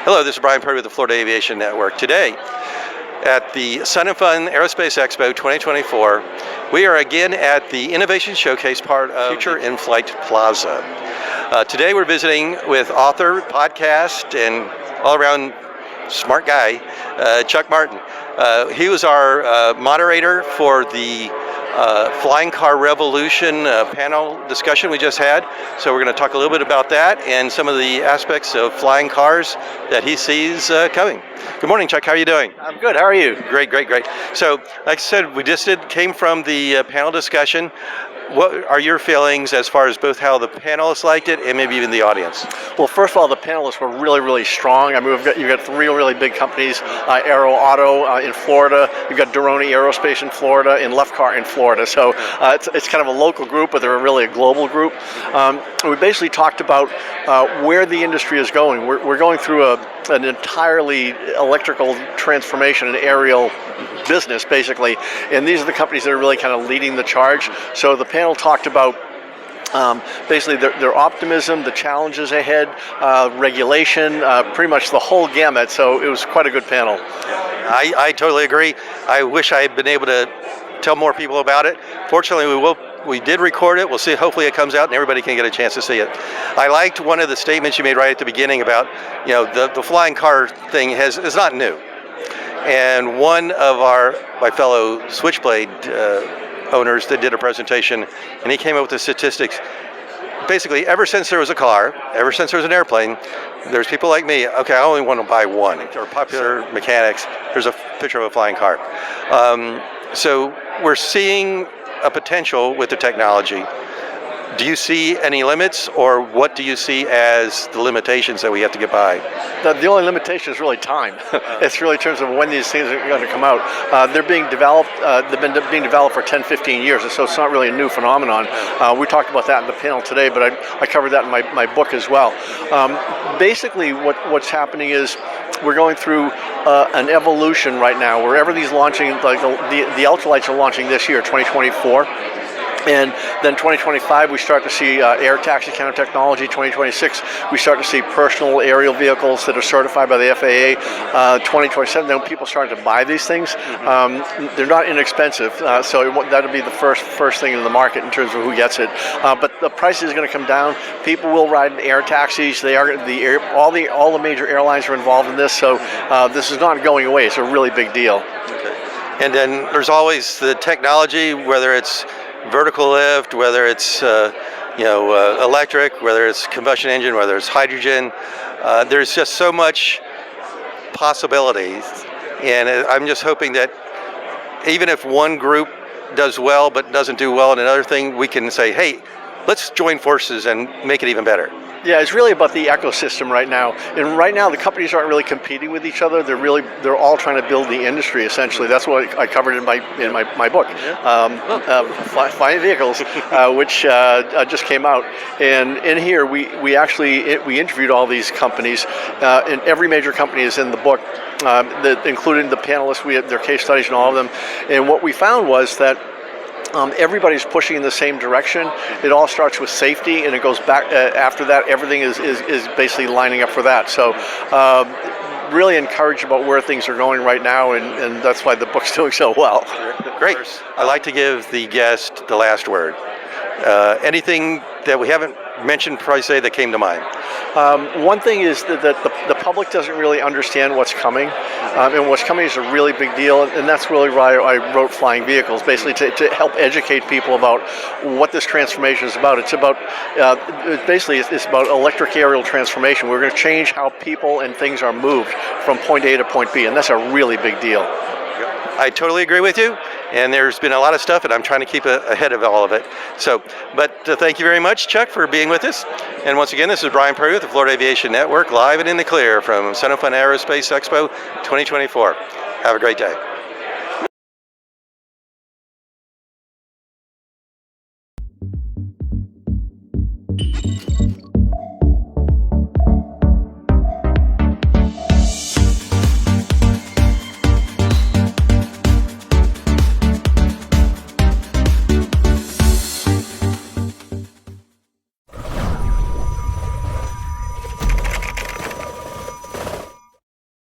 Hello, this is Brian Purdy with the Florida Aviation Network. Today, at the Sun and Fun Aerospace Expo 2024, we are again at the Innovation Showcase part of Future In-Flight Plaza. Today we're visiting with author, podcast, and all-around smart guy, Chuck Martin. He was our moderator for the Flying Car Revolution panel discussion we just had. So we're going to talk a little bit about that and some of the aspects of flying cars that he sees coming. Good morning, Chuck. How are you doing? I'm good. How are you? Great. So, like I said, we just came from the panel discussion. What are your feelings as far as both how the panelists liked it and maybe even the audience? Well, first of all, the panelists were really strong. I mean, you've got three really big companies, Aero Auto in Florida, you've got Duroni Aerospace in Florida, and Leftcar in Florida. So it's kind of a local group, but they're really a global group. We basically talked about where the industry is going. We're going through an entirely electrical transformation, an aerial business, basically, and these are the companies that are really kind of leading the charge. So the panel talked about basically their optimism, the challenges ahead, regulation, pretty much the whole gamut. So it was quite a good panel. I totally agree. I wish I had been able to tell more people about it. Fortunately, we did record it. We'll see. Hopefully it comes out and everybody can get a chance to see it. I liked one of the statements you made right at the beginning about, you know, the flying car thing is not new. And one of my fellow Switchblade owners that did a presentation, and he came up with the statistics. Basically, ever since there was a car, ever since there was an airplane, there's people like me, okay, I only want to buy one. Or popular mechanics, there's a picture of a flying car. So we're seeing a potential with the technology. Do you see any limits, or what do you see as the limitations that we have to get by? The only limitation is really time. It's really in terms of when these things are going to come out. They're being developed. They've been being developed for 10, 15 years, so it's not really a new phenomenon. We talked about that in the panel today, but I covered that in my book as well. Basically, what's happening is we're going through an evolution right now where everything's launching, like the ultralights are launching this year, 2024. And then 2025, we start to see air taxi counter technology. 2026, we start to see personal aerial vehicles that are certified by the FAA. 2027, then people start to buy these things. They're not inexpensive, so that'll be the first thing in the market in terms of who gets it. But the price is going to come down. People will ride in air taxis. All the major airlines are involved in this, so this is not going away. It's a really big deal. Okay. And then there's always the technology, whether it's vertical lift, whether it's electric, whether it's combustion engine, whether it's hydrogen. There's just so much possibilities, and I'm just hoping that even if one group does well but doesn't do well in another thing, we can say, hey, let's join forces and make it even better. Yeah, it's really about the ecosystem right now. And right now, the companies aren't really competing with each other. They're all trying to build the industry. Essentially, that's what I covered in my book, Flying Vehicles, which just came out. And in here, we interviewed all these companies, and every major company is in the book, including the panelists. We had their case studies and all of them. And what we found was that everybody's pushing in the same direction. It all starts with safety, and it goes back after that. Everything is basically lining up for that. So really encouraged about where things are going right now, and that's why the book's doing so well. Great. I like to give the guest the last word. Anything that we haven't mentioned, probably say, that came to mind? One thing is that the public doesn't really understand what's coming, and what's coming is a really big deal, and that's really why I wrote Flying Vehicles, basically to help educate people about what this transformation is about. It's about, it's about electric aerial transformation. We're going to change how people and things are moved from point A to point B, and that's a really big deal. I totally agree with you, and there's been a lot of stuff, and I'm trying to keep ahead of all of it. So, but thank you very much, Chuck, for being with us. And once again, this is Brian Purdy with the Florida Aviation Network, live and in the clear from Sun and Fun Aerospace Expo 2024. Have a great day.